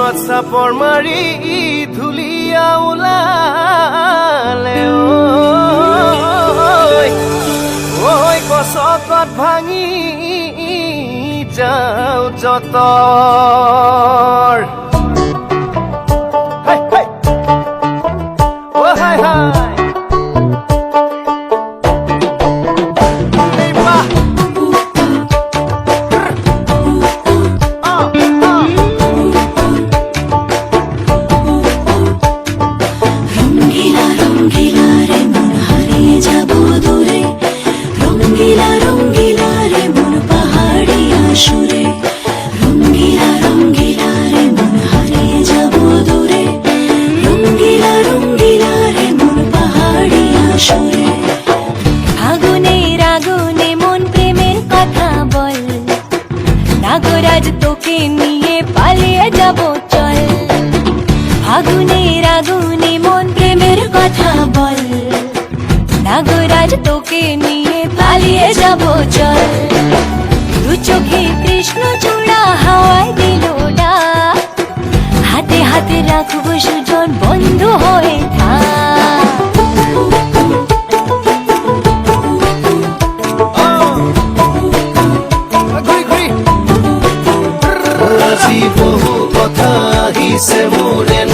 চাপৰ মাৰি ধুলিয়া ওলালে ঐ গছকত ভাঙি যাও যতৰ নাগরাজ তোকে নিয়ে পালিয়ে যাব চল ফাগুনের আগুনে মন প্রেমের কথা বল নাগরাজ তোকে নিয়ে পালিয়ে যাব চল দু চোখে কৃষ্ণ চূড়া হাওয়ায় দিল ডাক হাতে হাতে রাখবো সুজন বন্ধু হয়ে থাক বহু কথা আহিছে মোৰে